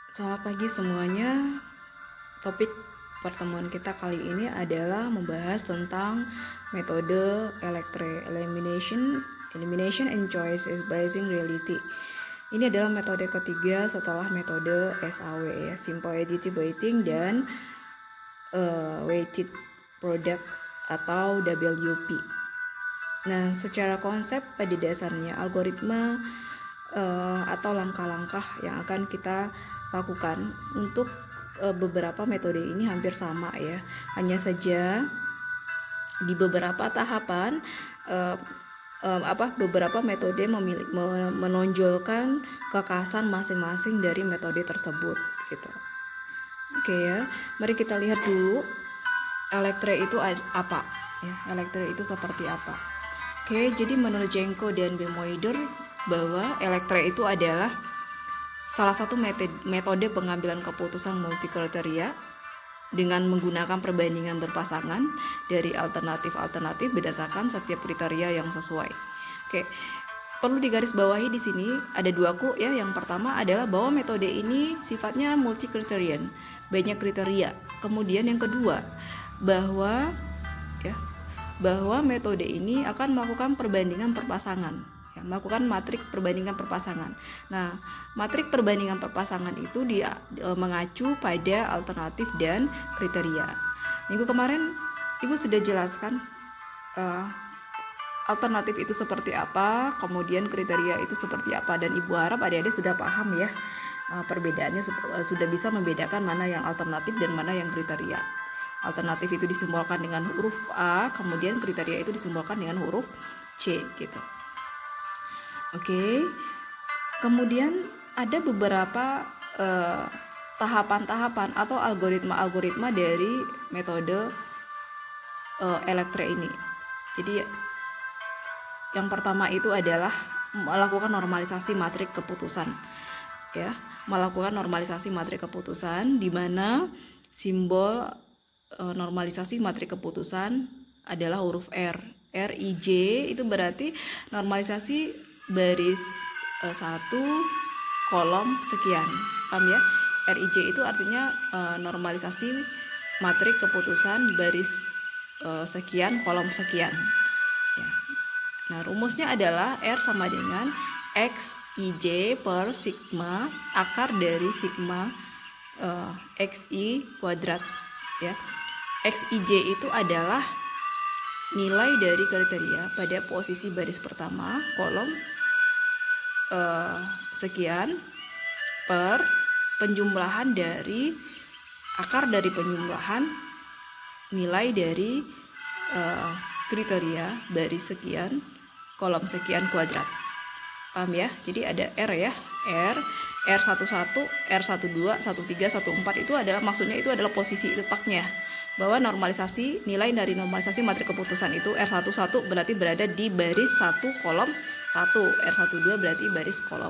Selamat pagi semuanya. Topik pertemuan kita kali ini adalah membahas tentang metode elimination and choice is Basing Reality. Ini adalah metode ketiga setelah metode SAW ya, Simple Additive Weighting dan Weighted Product atau WP. Nah, secara konsep pada dasarnya algoritma atau langkah-langkah yang akan kita lakukan untuk beberapa metode ini hampir sama ya. Hanya saja di beberapa tahapan beberapa metode menonjolkan kekhasan masing-masing dari metode tersebut gitu. Oke ya, mari kita lihat dulu elektre itu apa ya. Elektre itu seperti apa? Oke, jadi menurut Jenko dan Bemoider bahwa elektre itu adalah salah satu metode pengambilan keputusan multikriteria dengan menggunakan perbandingan berpasangan dari alternatif-alternatif berdasarkan setiap kriteria yang sesuai. Oke, perlu digarisbawahi di sini ada dua clue ya. Yang pertama adalah bahwa metode ini sifatnya multi-criterion, banyak kriteria. Kemudian yang kedua bahwa metode ini akan melakukan perbandingan perpasangan. Melakukan matrik perbandingan perpasangan. Nah, matrik perbandingan perpasangan itu mengacu pada alternatif dan kriteria. Minggu kemarin Ibu sudah jelaskan alternatif itu seperti apa, kemudian kriteria itu seperti apa, dan Ibu harap adik-adik sudah paham ya perbedaannya, sudah bisa membedakan mana yang alternatif dan mana yang kriteria. Alternatif itu disimbolkan dengan huruf A, kemudian kriteria itu disimbolkan dengan huruf C gitu. Oke, kemudian ada beberapa tahapan-tahapan atau algoritma dari metode elektre ini. Jadi yang pertama itu adalah melakukan normalisasi matrik keputusan, ya, melakukan normalisasi matrik keputusan di mana simbol normalisasi matrik keputusan adalah huruf R. RIJ itu berarti normalisasi baris 1 kolom sekian, paham ya? RIJ itu artinya normalisasi matrik keputusan baris sekian kolom sekian ya. Nah, rumusnya adalah R sama dengan XIJ per sigma akar dari sigma XI kuadrat ya. XIJ itu adalah nilai dari kriteria pada posisi baris pertama kolom sekian per penjumlahan dari akar dari penjumlahan nilai dari kriteria baris sekian kolom sekian kuadrat, paham ya? Jadi ada R ya, R11, R12, 13, 14 itu adalah maksudnya itu adalah posisi letaknya, bahwa normalisasi nilai dari normalisasi matrik keputusan itu R11 berarti berada di baris 1 kolom 1, R12 berarti baris 1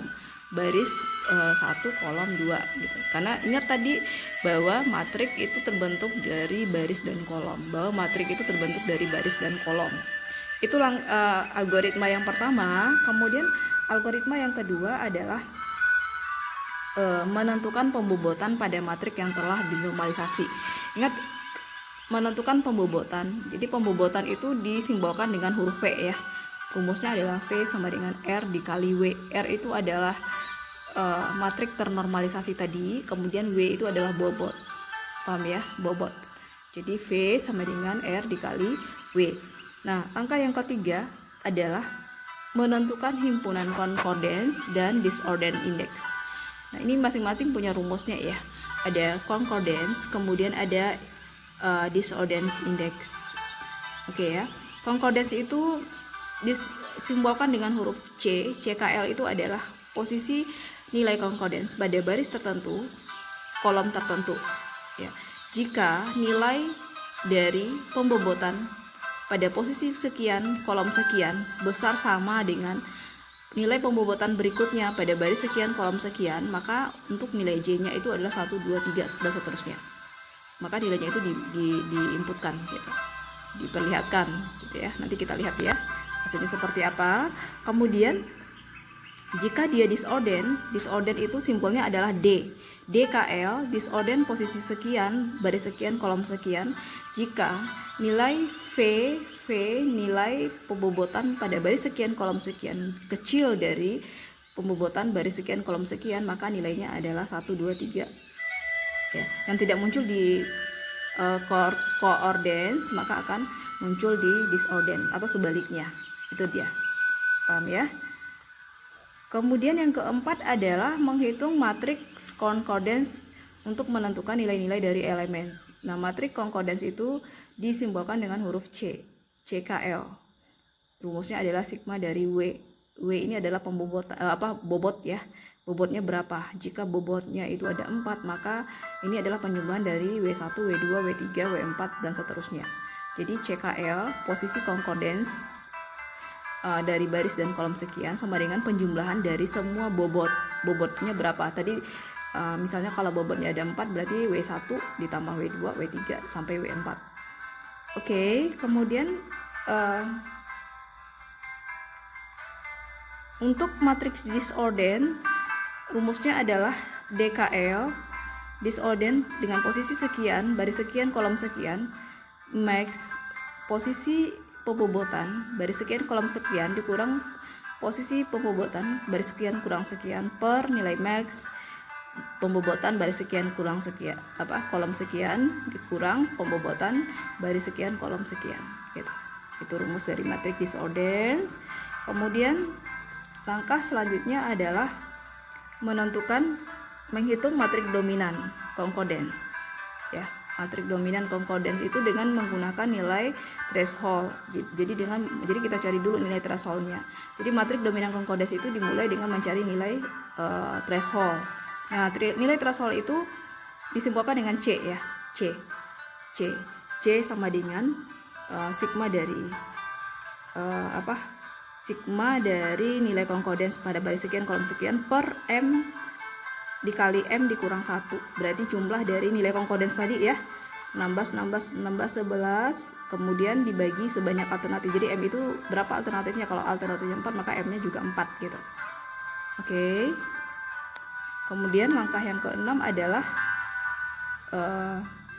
kolom 2 gitu. Karena ingat tadi bahwa matrik itu terbentuk dari baris dan kolom, bahwa matrik itu terbentuk dari baris dan kolom. Itulah algoritma yang pertama. Kemudian algoritma yang kedua adalah menentukan pembobotan pada matrik yang telah dinormalisasi. Ingat, menentukan pembobotan. Jadi pembobotan itu disimbolkan dengan huruf V ya. Rumusnya adalah V sama dengan R dikali W. R itu adalah matrik ternormalisasi tadi, kemudian W itu adalah bobot, paham ya? Bobot. Jadi V sama dengan R dikali W. Nah, angka yang ketiga adalah menentukan himpunan concordance dan discordance index. Nah, ini masing-masing punya rumusnya ya. Ada concordance, kemudian ada discordance index. Oke ya. Concordance itu disimbolkan dengan huruf C. CKL itu adalah posisi nilai concordance pada baris tertentu, kolom tertentu ya. Jika nilai dari pembobotan pada posisi sekian, kolom sekian besar sama dengan nilai pembobotan berikutnya pada baris sekian, kolom sekian, maka untuk nilai J-nya itu adalah 1, 2, 3, dan seterusnya. Maka nilainya itu diinputkan gitu, diperlihatkan gitu ya. Nanti kita lihat ya hasilnya seperti apa. Kemudian jika dia disordant itu simbolnya adalah D. DKL disorden posisi sekian, baris sekian, kolom sekian jika nilai V nilai pembobotan pada baris sekian, kolom sekian kecil dari pembobotan baris sekian, kolom sekian, maka nilainya adalah 1, 2, 3 ya. Yang tidak muncul di coordinates maka akan muncul di disorden atau sebaliknya. Itu dia. Paham ya? Kemudian yang keempat adalah menghitung matriks concordance untuk menentukan nilai-nilai dari elemen. Nah, matriks concordance itu disimbolkan dengan huruf C, CKL. Rumusnya adalah sigma dari W. W ini adalah pembobot bobot ya. Bobotnya berapa? Jika bobotnya itu ada 4, maka ini adalah penjumlahan dari W1, W2, W3, W4 dan seterusnya. Jadi CKL posisi concordance dari baris dan kolom sekian sama dengan penjumlahan dari semua bobotnya berapa tadi. Misalnya kalau bobotnya ada 4 berarti W1 ditambah W2 W3 sampai W4. Oke, kemudian untuk matriks disorden rumusnya adalah DKL disorden dengan posisi sekian, baris sekian, kolom sekian, max posisi pembobotan baris sekian, kolom sekian dikurang posisi pembobotan baris sekian kurang sekian per nilai max pembobotan baris sekian kurang sekian kolom sekian dikurang pembobotan baris sekian, kolom sekian gitu. Itu rumus dari matriks disorden. Kemudian langkah selanjutnya adalah menghitung matriks dominan concordance ya. Matriks dominan concordance itu dengan menggunakan nilai threshold. Jadi kita cari dulu nilai thresholdnya. Jadi matriks dominan concordance itu dimulai dengan mencari nilai threshold. Nah, nilai threshold itu disimbolkan dengan C ya. C sama dengan sigma dari sigma dari nilai concordance pada baris sekian, kolom sekian per M dikali M dikurang 1, berarti jumlah dari nilai concordance tadi ya 16, 11, kemudian dibagi sebanyak alternatif. Jadi M itu berapa alternatifnya? Kalau alternatifnya 4 maka M nya juga 4 gitu. Oke. Kemudian langkah yang keenam adalah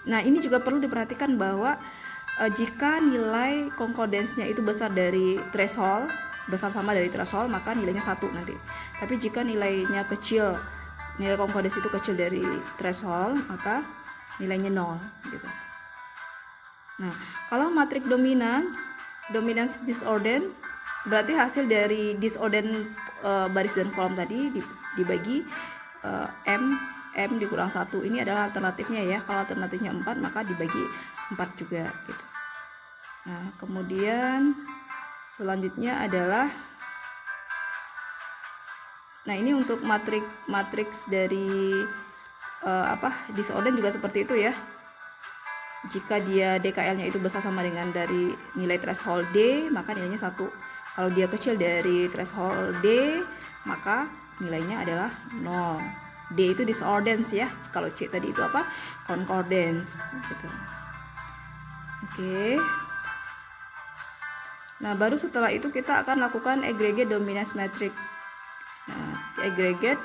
nah ini juga perlu diperhatikan bahwa jika nilai concordance-nya itu besar dari threshold, besar sama dari threshold, maka nilainya 1 nanti. Tapi jika nilainya kecil, nilai concordance itu kecil dari threshold, maka nilainya 0 gitu. Nah, kalau matriks dominance disorden berarti hasil dari disorden baris dan kolom tadi dibagi M dikurang 1. Ini adalah alternatifnya ya. Kalau alternatifnya 4 maka dibagi 4 juga gitu. Nah, kemudian selanjutnya adalah ini untuk matriks dari disorden juga seperti itu ya. Jika dia DKL-nya itu besar sama dengan dari nilai threshold D, maka nilainya 1. Kalau dia kecil dari threshold D, maka nilainya adalah 0. D itu disordance ya. Kalau C tadi itu concordance gitu. Oke. Nah, baru setelah itu kita akan lakukan aggregate dominance matrix. Nah, aggregate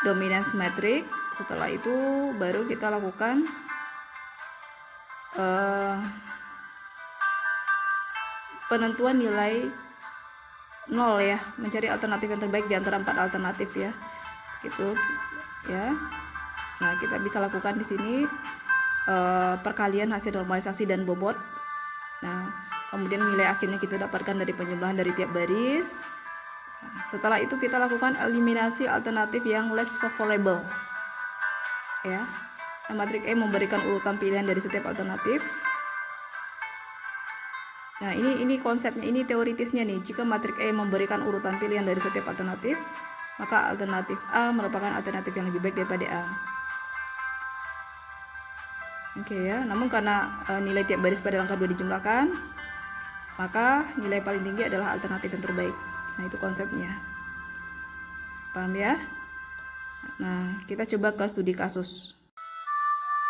dominance matrix. Setelah itu baru kita lakukan penentuan nilai 0 ya, mencari alternatif yang terbaik di antara 4 alternatif ya. Gitu ya. Nah, kita bisa lakukan di sini perkalian hasil normalisasi dan bobot. Nah, kemudian nilai akhirnya kita dapatkan dari penjumlahan dari tiap baris. Setelah itu kita lakukan eliminasi alternatif yang less favorable ya. Matriks E memberikan urutan pilihan dari setiap alternatif. Nah, ini konsepnya, ini teoritisnya nih. Jika matriks E memberikan urutan pilihan dari setiap alternatif, maka alternatif A merupakan alternatif yang lebih baik daripada A. Oke ya. Namun karena nilai tiap baris pada langkah 2 dijumlahkan, maka nilai paling tinggi adalah alternatif yang terbaik. Nah, itu konsepnya. Paham ya? Nah, kita coba ke studi kasus.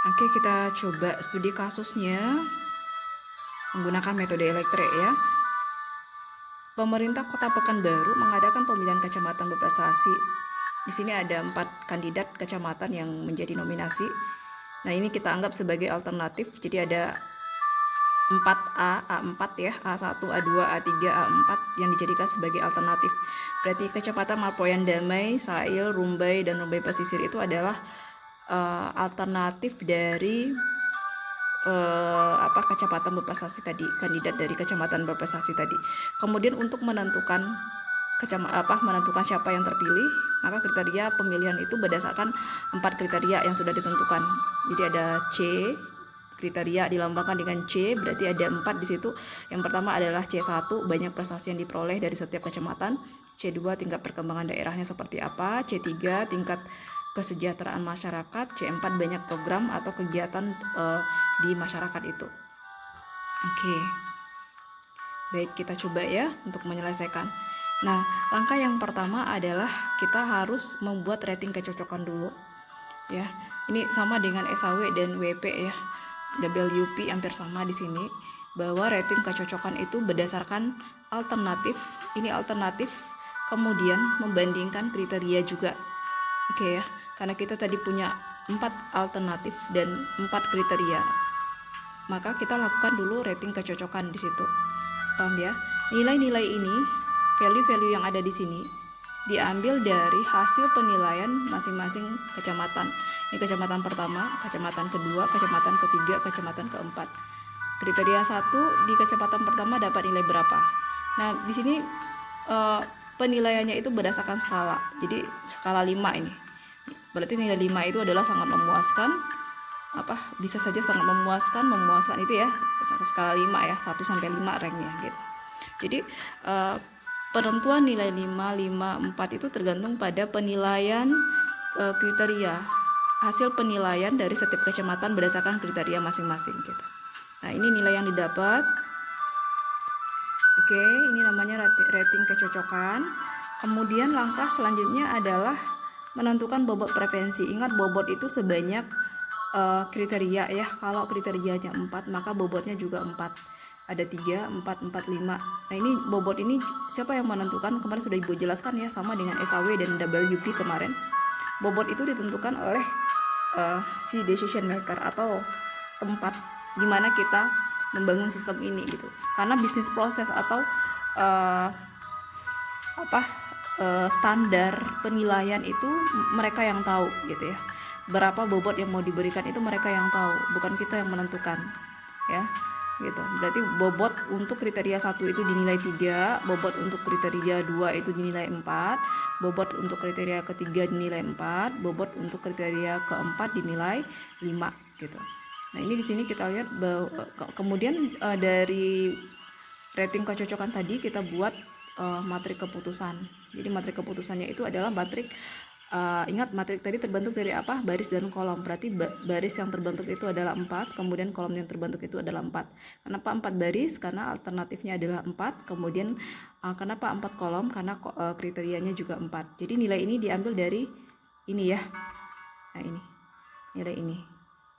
Oke, kita coba studi kasusnya menggunakan metode elektrik ya. Pemerintah Kota Pekanbaru mengadakan pemilihan kecamatan berprestasi Di sini ada 4 kandidat kecamatan yang menjadi nominasi. Nah, ini kita anggap sebagai alternatif. Jadi ada 4A, A4 ya, A1, A2, A3, A4 yang dijadikan sebagai alternatif. Berarti Kecamatan Mapoyan Damai, Sail, Rumbai, dan Rumbai Pesisir itu adalah alternatif dari Kecamatan berprestasi tadi, kandidat dari Kecamatan berprestasi tadi. Kemudian untuk menentukan menentukan siapa yang terpilih, maka kriteria pemilihan itu berdasarkan 4 kriteria yang sudah ditentukan. Jadi ada C, kriteria dilambangkan dengan C, berarti ada 4 di situ. Yang pertama adalah C1, banyak prestasi yang diperoleh dari setiap kecamatan. C2, tingkat perkembangan daerahnya seperti apa. C3, tingkat kesejahteraan masyarakat. C4, banyak program atau kegiatan di masyarakat itu. Oke. Baik, kita coba ya untuk menyelesaikan. Nah, langkah yang pertama adalah kita harus membuat rating kecocokan dulu. Ya, ini sama dengan SAW dan WP ya. WP hampir sama di sini, bahwa rating kecocokan itu berdasarkan alternatif. Ini alternatif, kemudian membandingkan kriteria juga. Oke ya, karena kita tadi punya 4 alternatif dan 4 kriteria, maka kita lakukan dulu rating kecocokan di situ. Paham ya? Nilai-nilai ini, value-value yang ada di sini diambil dari hasil penilaian masing-masing kecamatan. Ini kecamatan pertama, kecamatan kedua, kecamatan ketiga, kecamatan keempat. Kriteria 1 di kecamatan pertama dapat nilai berapa? Nah, di sini penilaiannya itu berdasarkan skala. Jadi skala 5 ini. Berarti nilai 5 itu adalah sangat memuaskan. Bisa saja sangat memuaskan itu ya. Skala 5 ya, 1 sampai 5 ranknya gitu. Jadi penentuan nilai 5, 5, 4 itu tergantung pada penilaian kriteria. Hasil penilaian dari setiap kecamatan berdasarkan kriteria masing-masing gitu. Nah, ini nilai yang didapat. Oke, ini namanya rating kecocokan. Kemudian langkah selanjutnya adalah menentukan bobot preferensi. Ingat, bobot itu sebanyak kriteria ya. Kalau kriterianya 4, maka bobotnya juga 4. Ada 3, 4, 4, 5. Nah, ini bobot ini siapa yang menentukan? Kemarin sudah Ibu jelaskan ya, sama dengan SAW dan WP kemarin. Bobot itu ditentukan oleh si decision maker atau tempat di mana kita membangun sistem ini gitu. Karena bisnis proses atau standar penilaian itu mereka yang tahu gitu ya. Berapa bobot yang mau diberikan itu mereka yang tahu, bukan kita yang menentukan ya. Gitu. Berarti bobot untuk kriteria 1 itu dinilai 3, bobot untuk kriteria 2 itu dinilai 4, bobot untuk kriteria ketiga dinilai 4, bobot untuk kriteria keempat dinilai 5 gitu. Nah, ini di sini kita lihat bahwa kemudian dari rating kecocokan tadi kita buat matrik keputusan. Jadi matrik keputusannya itu adalah matrik ingat, matrik tadi terbentuk dari apa? Baris dan kolom. Berarti baris yang terbentuk itu adalah 4, kemudian kolom yang terbentuk itu adalah 4. Kenapa 4 baris? Karena alternatifnya adalah 4. Kemudian kenapa 4 kolom? Karena kriterianya juga 4. Jadi nilai ini diambil dari ini ya. Nah, ini. Nilai ini.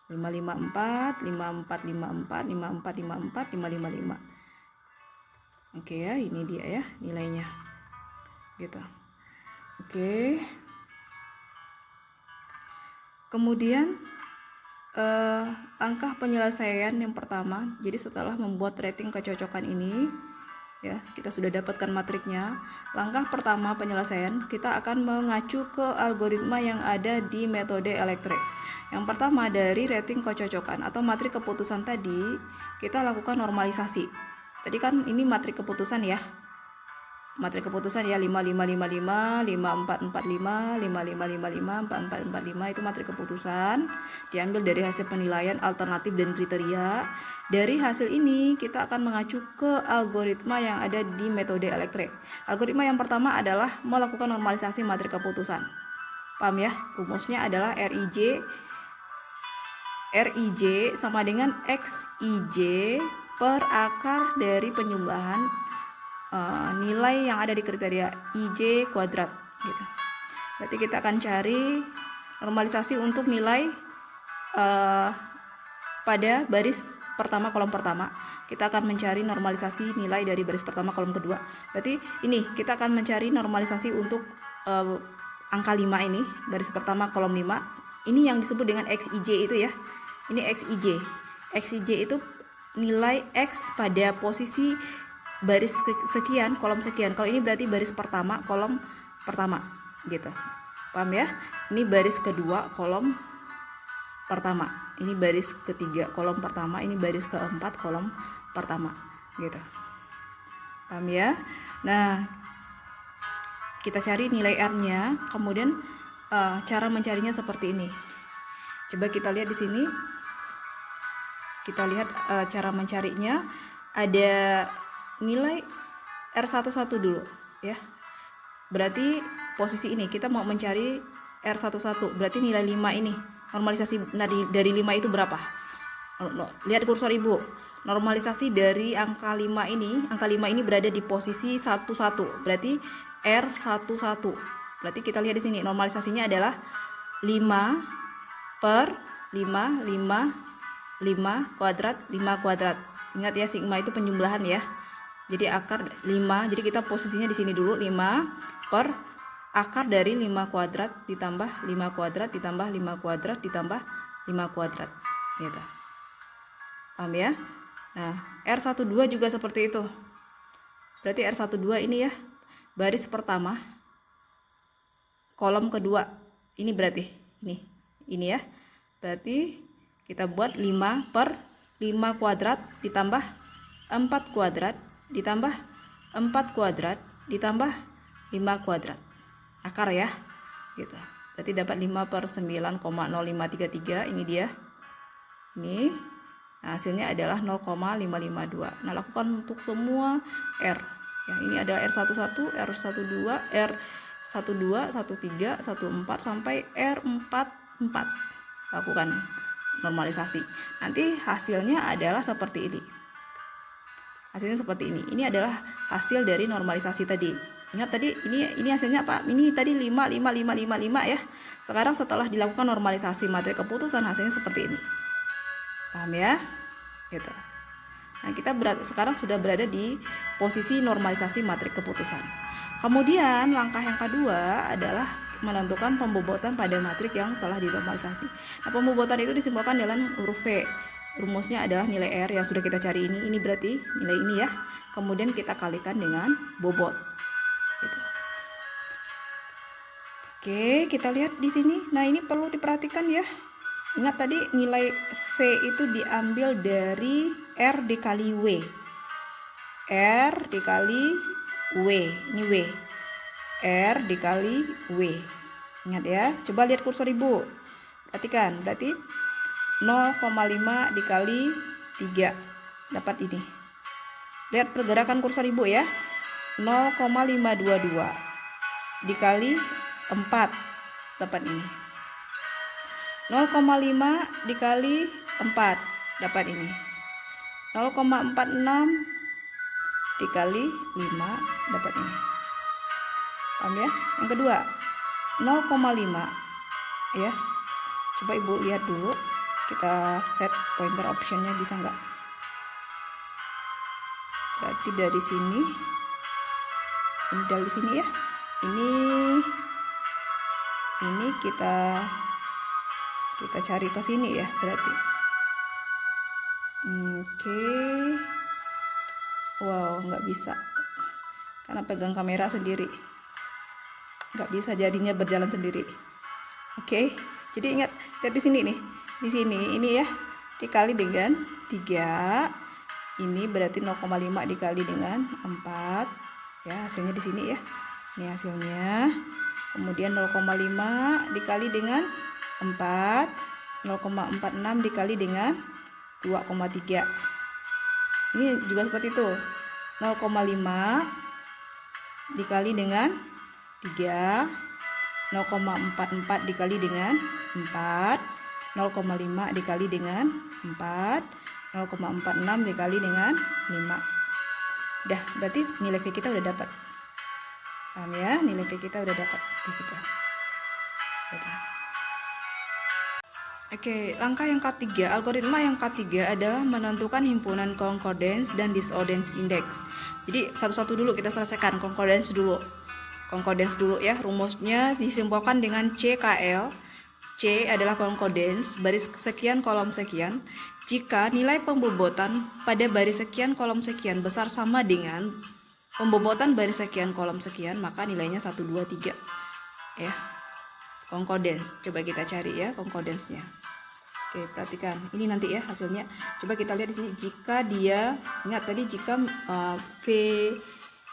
554, 5454, 5454, 555. Oke ya, ini dia ya nilainya. Gitu. Oke. Kemudian langkah penyelesaian yang pertama, jadi setelah membuat rating kecocokan ini ya, kita sudah dapatkan matriknya. Langkah pertama penyelesaian, kita akan mengacu ke algoritma yang ada di metode elektrik. Yang pertama, dari rating kecocokan atau matrik keputusan tadi, kita lakukan normalisasi. Tadi kan ini matrik keputusan ya. Matrik keputusan ya, 5555, 5445, 5555, 4445 itu matrik keputusan. Diambil dari hasil penilaian alternatif dan kriteria. Dari hasil ini kita akan mengacu ke algoritma yang ada di metode elektrik. Algoritma yang pertama adalah melakukan normalisasi matrik keputusan. Paham ya? Rumusnya adalah RIJ sama dengan XIJ per akar dari penyumbahan nilai yang ada di kriteria IJ kuadrat gitu. Berarti kita akan cari normalisasi untuk nilai pada baris pertama kolom pertama. Kita akan mencari normalisasi nilai dari baris pertama kolom kedua. Berarti ini kita akan mencari normalisasi untuk angka 5 ini, baris pertama kolom 5, ini yang disebut dengan XIJ itu ya. Ini XIJ. XIJ itu nilai X pada posisi baris sekian, kolom sekian. Kalau ini berarti baris pertama, kolom pertama gitu. Paham ya? Ini baris kedua, kolom pertama. Ini baris ketiga, kolom pertama. Ini baris keempat, kolom pertama gitu. Paham ya? Nah, kita cari nilai R-nya, kemudian cara mencarinya seperti ini. Coba kita lihat di sini. Kita lihat cara mencarinya, ada nilai R11 dulu ya. Berarti posisi ini kita mau mencari R11, berarti nilai 5 ini. Normalisasi dari 5 itu berapa? Lihat kursor Ibu. Normalisasi dari angka 5 ini, angka 5 ini berada di posisi 11. Berarti R11. Berarti kita lihat di sini normalisasinya adalah 5 per 5 kuadrat 5 kuadrat. Ingat ya, sigma itu penjumlahan ya. Jadi akar 5. Jadi kita posisinya di sini dulu, 5 per akar dari 5 kuadrat ditambah 5 kuadrat ditambah 5 kuadrat ditambah 5 kuadrat gitu. Paham ya? Nah, R12 juga seperti itu. Berarti R12 ini ya, baris pertama kolom kedua. Ini berarti ini ya. Berarti kita buat 5 per 5 kuadrat ditambah 4 kuadrat ditambah 4 kuadrat ditambah 5 kuadrat. Akar ya. Gitu. Berarti dapat 5 per 9,0533. Ini dia. Ini. Nah, hasilnya adalah 0,552. Nah, lakukan untuk semua R. Ya, ini ada R11, R12, R12, 13, 14 sampai R44. Lakukan normalisasi. Nanti hasilnya adalah seperti ini. Hasilnya seperti ini. Ini adalah hasil dari normalisasi tadi. Ingat tadi ini hasilnya apa? Ini tadi 5 ya. Sekarang setelah dilakukan normalisasi materi keputusan, hasilnya seperti ini. Paham ya? Gitu. Nah, kita sekarang sudah berada di posisi normalisasi materi keputusan. Kemudian langkah yang kedua adalah menentukan pembobotan pada matrik yang telah dinormalisasi. Nah, pembobotan itu disimbolkan dengan huruf V. Rumusnya adalah nilai R yang sudah kita cari ini. Ini berarti nilai ini ya. Kemudian kita kalikan dengan bobot. Gitu. Oke, kita lihat di sini. Nah, ini perlu diperhatikan ya. Ingat tadi nilai V itu diambil dari R dikali W. R dikali W. Ini W. R dikali W. Ingat ya. Coba lihat kursor Ibu. Perhatikan. Berarti 0,5 dikali 3. Dapat ini. Lihat pergerakan kursor Ibu ya. 0,522 dikali 4. Dapat ini. 0,5 dikali 4. Dapat ini. 0,46 dikali 5. Dapat ini. Paham ya? Yang kedua 0,5 ya. Coba Ibu lihat dulu, kita set pointer optionnya bisa nggak? Berarti dari sini, ini dari sini ya. Ini kita cari ke sini ya berarti. Oke. Wow, nggak bisa karena pegang kamera sendiri. Nggak bisa jadinya berjalan sendiri. Oke, jadi ingat, lihat di sini nih. Di sini ini ya dikali dengan 3. Ini berarti 0,5 dikali dengan 4. Ya, hasilnya di sini ya. Ini hasilnya. Kemudian 0,5 dikali dengan 4. 0,46 dikali dengan 2,3. Ini juga seperti itu. 0,5 dikali dengan 3, 0,44 dikali dengan 4, 0,5 dikali dengan 4, 0,46 dikali dengan 5. Udah, berarti nilai V kita udah dapat. Paham ya? Nilai V kita udah dapat di situ. Oke, langkah yang ketiga, algoritma yang ketiga adalah menentukan himpunan concordance dan discordance index. Jadi satu-satu dulu kita selesaikan concordance dulu. Concordance dulu ya. Rumusnya disimbolkan dengan CKL. C adalah concordance, baris sekian kolom sekian. Jika nilai pembobotan pada baris sekian kolom sekian besar sama dengan pembobotan baris sekian kolom sekian, maka nilainya 1, 2, 3. Ya. Concordance. Coba kita cari ya concordance-nya. Oke, perhatikan. Ini nanti ya hasilnya. Coba kita lihat di sini. Jika dia, ingat tadi jika V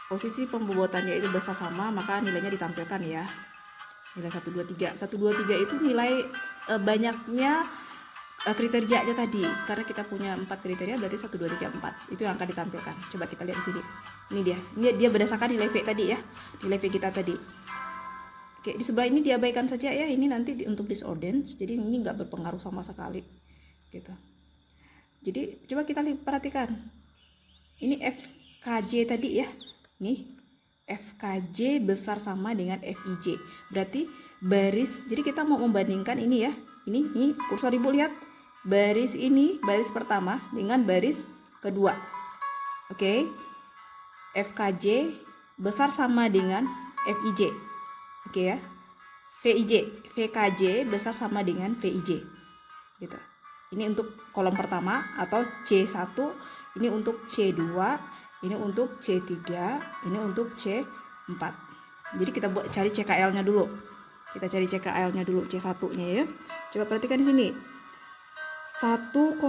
posisi pembobotannya itu besar sama, maka nilainya ditampilkan ya. Nilai 1, 2, 3. 1, 2, 3 itu nilai banyaknya kriterianya tadi. Karena kita punya 4 kriteria, berarti 1, 2, 3, 4. Itu yang akan ditampilkan. Coba kita lihat di sini. Ini dia. Ini dia berdasarkan nilai V tadi ya. Nilai V kita tadi. Oke, di sebelah ini diabaikan saja ya. Ini nanti untuk disordance, jadi ini nggak berpengaruh sama sekali, gitu. Jadi coba kita perhatikan. Ini FKJ tadi ya. Nih, FKJ besar sama dengan FIJ. Berarti baris. Jadi kita mau membandingkan ini ya. Ini kursor ibu lihat. Baris ini, baris pertama dengan baris kedua. Oke. FKJ besar sama dengan FIJ. Oke ya, VKJ besar sama dengan VIJ, gitu. Ini untuk kolom pertama atau C1, ini untuk C2, ini untuk C3, ini untuk C4. Jadi kita buat cari CKL-nya dulu. Kita cari CKL-nya dulu, C1-nya ya. Coba perhatikan di sini. 1,5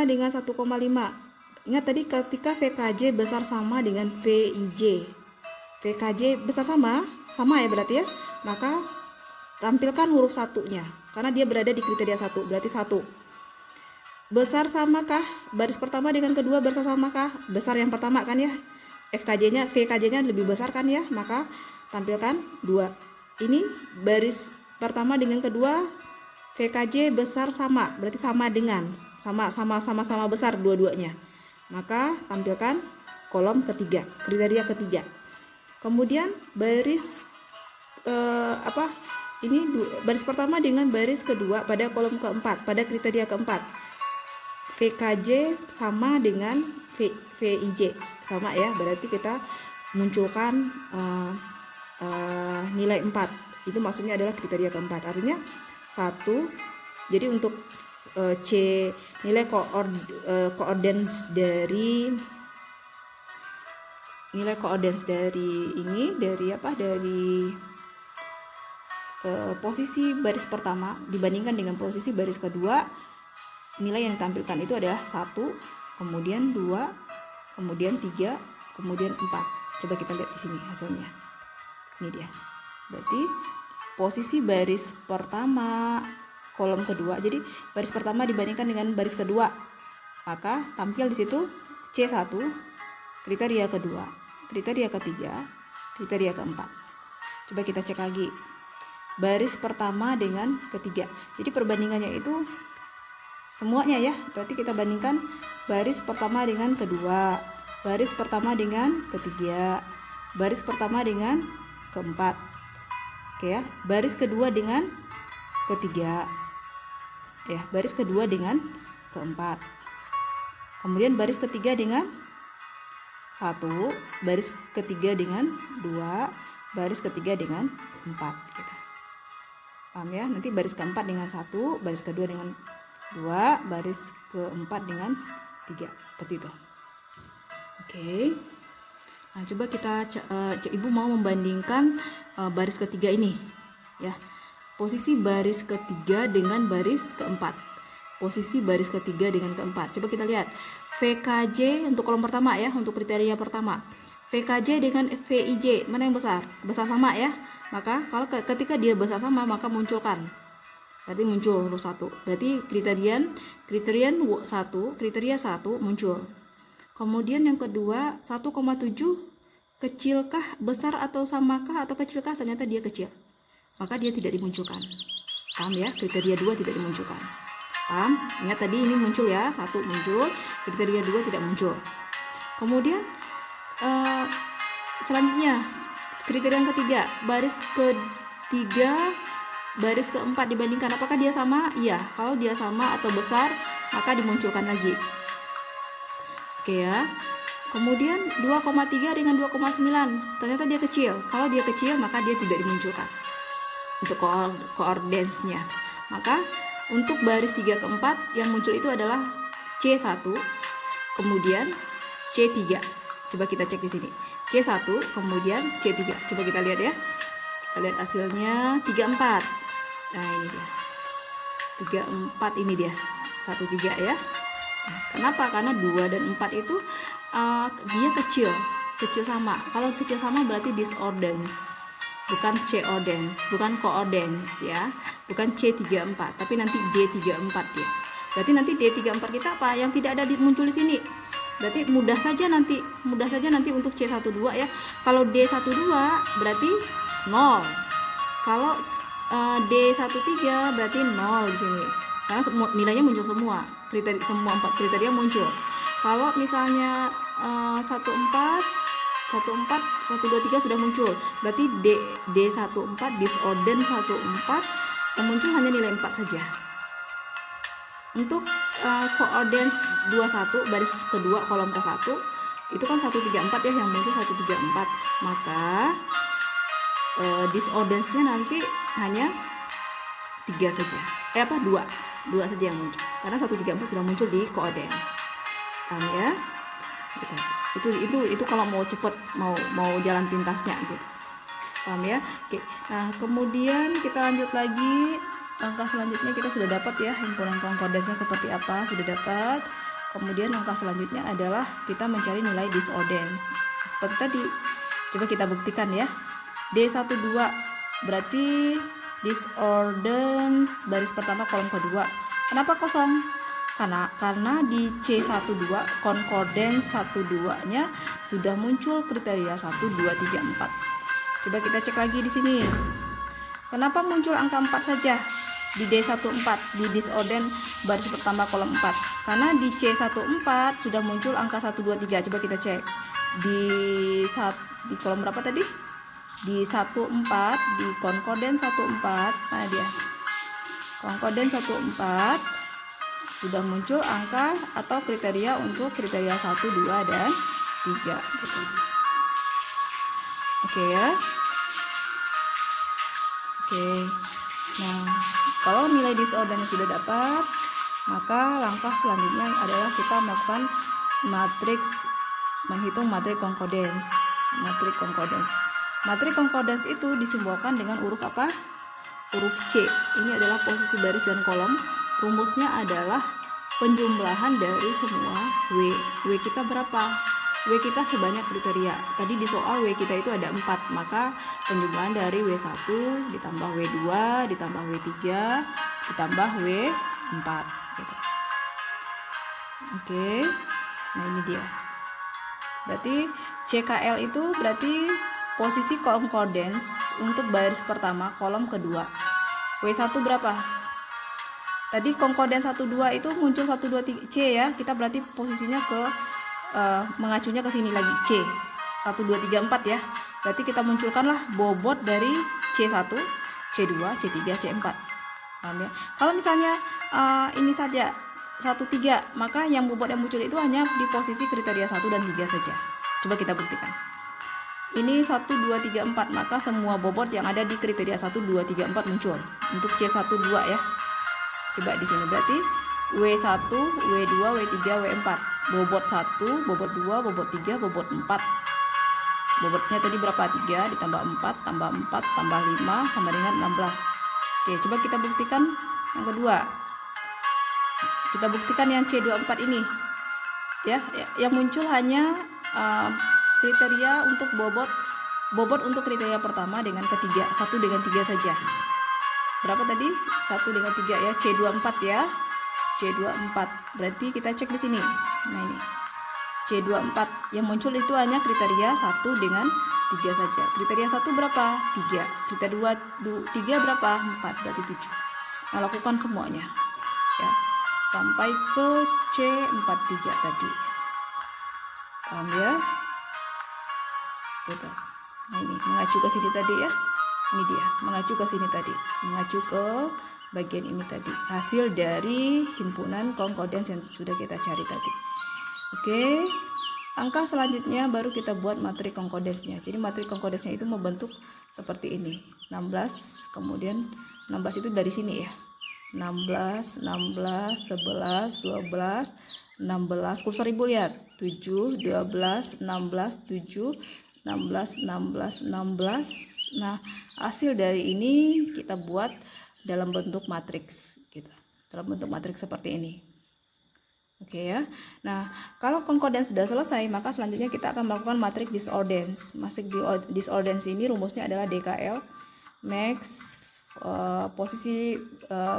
dengan 1,5. Ingat tadi ketika VKJ besar sama dengan VIJ. VKJ besar sama ya berarti ya, maka tampilkan huruf satunya karena dia berada di kriteria 1, berarti 1. Besar samakah baris pertama dengan kedua, besar samakah? Besar yang pertama kan ya, VKJ-nya lebih besar kan ya, maka tampilkan 2. Ini baris pertama dengan kedua, VKJ besar sama, berarti sama dengan sama besar dua-duanya, maka tampilkan kolom ketiga, kriteria ketiga. Kemudian baris baris pertama dengan baris kedua pada kolom keempat, pada kriteria keempat. VKJ sama dengan VIJ, sama ya, berarti kita munculkan nilai 4. Itu maksudnya adalah kriteria keempat. Artinya 1. Jadi untuk C nilai koordinasi dari posisi baris pertama dibandingkan dengan posisi baris kedua, nilai yang ditampilkan itu adalah 1, kemudian 2, kemudian 3, kemudian 4. Coba kita lihat di sini hasilnya. Ini dia. Berarti posisi baris pertama kolom kedua, jadi baris pertama dibandingkan dengan baris kedua, maka tampil di situ C1, kriteria kedua, kriteria ketiga, kriteria keempat. Coba kita cek lagi. Baris pertama dengan ketiga. Jadi perbandingannya itu semuanya ya. Berarti kita bandingkan baris pertama dengan kedua, baris pertama dengan ketiga, baris pertama dengan keempat. Oke ya. Baris kedua dengan ketiga. Ya, baris kedua dengan keempat. Kemudian baris ketiga dengan 1, baris ketiga dengan 2, baris ketiga dengan 4 gitu. Paham ya? Nanti baris keempat dengan 1, baris kedua dengan 2, baris keempat dengan 3, seperti itu. Oke. Nah, coba kita Ibu mau membandingkan baris ketiga ini ya. Posisi baris ketiga dengan baris keempat. Posisi baris ketiga dengan keempat. Coba kita lihat. VKJ untuk kolom pertama ya, untuk kriteria pertama. VKJ dengan VIJ, mana yang besar? Besar sama ya. Maka kalau ketika dia besar sama, maka munculkan. Berarti muncul huruf 1. Berarti kriteria 1 muncul. Kemudian yang kedua, 1,7 kecilkah, besar atau samakah atau kecilkah? Ternyata dia kecil. Maka dia tidak dimunculkan. Paham ya? Kriteria 2 tidak dimunculkan. Paham? Ingat tadi ini muncul ya, 1 muncul, kriteria 2 tidak muncul. Kemudian selanjutnya kriteria yang ketiga, baris ketiga, baris keempat dibandingkan, apakah dia sama? Iya, kalau dia sama atau besar maka dimunculkan lagi. Oke ya. Kemudian 2,3 dengan 2,9, ternyata dia kecil. Kalau dia kecil maka dia tidak dimunculkan untuk koordinatnya. Maka untuk baris 3 ke 4 yang muncul itu adalah C1, kemudian C3. Coba kita cek di sini. C1, kemudian C3. Coba kita lihat ya. Kita lihat hasilnya 34. Nah, ini dia. 34 ini dia. 13 ya. Nah, kenapa? Karena 2 dan 4 itu dia kecil sama. Kalau kecil sama berarti disordance, bukan C-ordance, bukan co-ordance ya, bukan C34, tapi nanti D34 dia. Berarti nanti D34 kita apa? Yang tidak ada muncul di sini. Berarti mudah saja nanti untuk C12 ya. Kalau D12 berarti 0. Kalau D13 berarti 0 di sini. Karena nilainya muncul semua. Semua 4 kriteria muncul. Kalau misalnya 14, 123 sudah muncul, berarti D14 disordance 14 yang muncul hanya nilai 4 saja. Untuk coordinates 21 baris kedua kolom ke-1 itu kan 134 ya, yang muncul 134. Maka disordance-nya nanti hanya 3 saja. 2 saja yang muncul. Karena 134 sudah muncul di coordinates. Paham ya? Itu kalau mau cepet, mau jalan pintasnya gitu. Paham ya? Oke. Nah, kemudian kita lanjut lagi. Langkah selanjutnya kita sudah dapat ya himpunan konkordensnya seperti apa, sudah dapat. Kemudian langkah selanjutnya adalah kita mencari nilai disordance. Seperti tadi. Coba kita buktikan ya. D12 berarti disordance baris pertama kolom kedua. Kenapa kosong? Karena di C12 concordance 12-nya sudah muncul kriteria 1, 2, 3, 4. Coba kita cek lagi di sini. Kenapa muncul angka 4 saja di D14 di disordance baris pertama kolom 4? Karena di C14 sudah muncul angka 1, 2, 3. Coba kita cek. Di kolom berapa tadi? Di 14 di concordance 14. Mana dia? Concordance 14 sudah muncul angka atau kriteria untuk kriteria 1, 2, dan 3 gitu. Oke ya. Oke. Nah, kalau nilai disordance sudah dapat, maka langkah selanjutnya adalah kita melakukan menghitung matriks concordance. Matriks concordance itu disimbolkan dengan huruf apa? Huruf C. Ini adalah posisi baris dan kolom. Rumusnya adalah penjumlahan dari semua W. W kita berapa? W kita sebanyak kriteria. Tadi di soal W kita itu ada 4, maka penjumlahan dari W1 ditambah W2 ditambah W3 ditambah W4 gitu. Oke. Nah, ini dia. Berarti CKL itu berarti posisi concordance untuk baris pertama kolom kedua. W1 berapa? Tadi concordance 1, 2 itu muncul 1, 2, 3 C ya. Kita berarti posisinya mengacunya ke sini lagi C. 1, 2, 3, 4 ya. Berarti kita munculkanlah bobot dari C1, C2, C3, C4. Paham ya? Kalau misalnya ini saja 1, 3, maka yang bobot yang muncul itu hanya di posisi kriteria 1 dan 3 saja. Coba kita buktikan. Ini 1, 2, 3, 4, maka semua bobot yang ada di kriteria 1, 2, 3, 4 muncul. Untuk C1, 2 ya. Coba di sini berarti W1, W2, W3, W4. Bobot 1, bobot 2, bobot 3, bobot 4. Bobotnya tadi berapa? 3 ditambah 4 tambah 4 tambah 5 sama dengan 16. Oke, coba kita buktikan yang kedua. Kita buktikan yang C24 ini. Ya, yang muncul hanya kriteria untuk bobot untuk kriteria pertama dengan ketiga, 1 dengan 3 saja. Berapa tadi? 1 dengan 3 ya, C24 ya. C24. Berarti kita cek di sini. Nah, ini. C24 yang muncul itu hanya kriteria 1 dengan 3 saja. Kriteria 1 berapa? 3. Kriteria 3 berapa? 4, berarti 7. Nah, lakukan semuanya. Ya. Sampai ke C43 tadi. Paham ya? Gitu. Nah, ini mengacu ke sini tadi ya. Ini dia, mengacu ke sini tadi, mengacu ke bagian ini tadi, hasil dari himpunan concordance yang sudah kita cari tadi. Oke, Angka selanjutnya baru kita buat matrik konkodesnya. Jadi matrik konkodesnya itu membentuk seperti ini. 16, kemudian 16 itu dari sini ya. 16, 16, 11, 12, 16. Kursor Ibu lihat. 7, 12, 16, 7, 16, 16, 16. Nah, hasil dari ini kita buat dalam bentuk matriks gitu. Dalam bentuk matriks seperti ini. Oke ya. Nah, kalau concordance sudah selesai, maka selanjutnya kita akan melakukan matriks disordance. Matriks disordance ini rumusnya adalah DKL max posisi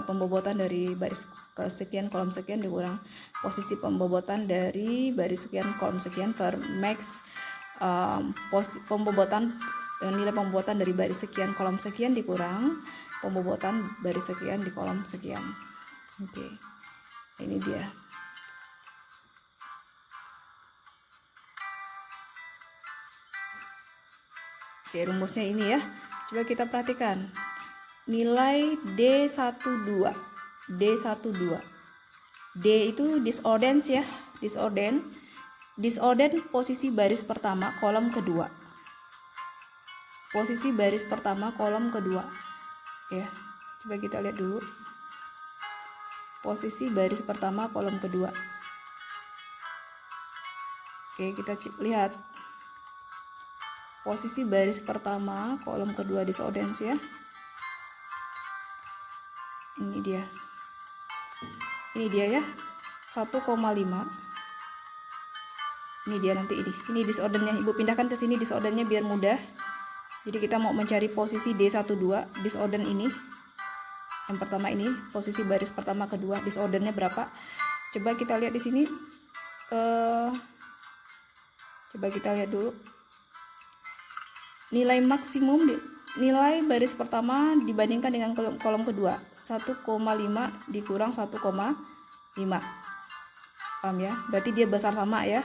pembobotan dari baris sekian kolom sekian dikurang posisi pembobotan dari baris sekian kolom sekian per max pembobotan nilai pembobotan dari baris sekian kolom sekian dikurang pembobotan baris sekian di kolom sekian. Oke. Ini dia. Oke, rumusnya ini ya. Coba kita perhatikan. Nilai D12. D12. D itu disordance ya. Disordance posisi baris pertama kolom kedua. Posisi baris pertama kolom kedua. Ya. Coba kita lihat dulu. Posisi baris pertama kolom kedua. Oke, kita lihat. Posisi baris pertama kolom kedua disordance ya. Ini dia ya, 1,5. Ini dia nanti ini disordernya. Ibu pindahkan ke sini disordernya biar mudah. Jadi kita mau mencari posisi D12 disorder ini. Yang pertama ini posisi baris pertama kedua disordernya berapa? Coba kita lihat di sini. Coba kita lihat dulu. Nilai maksimum nilai baris pertama dibandingkan dengan kolom kedua 1,5 dikurang 1,5. Paham ya? Berarti dia besar sama ya.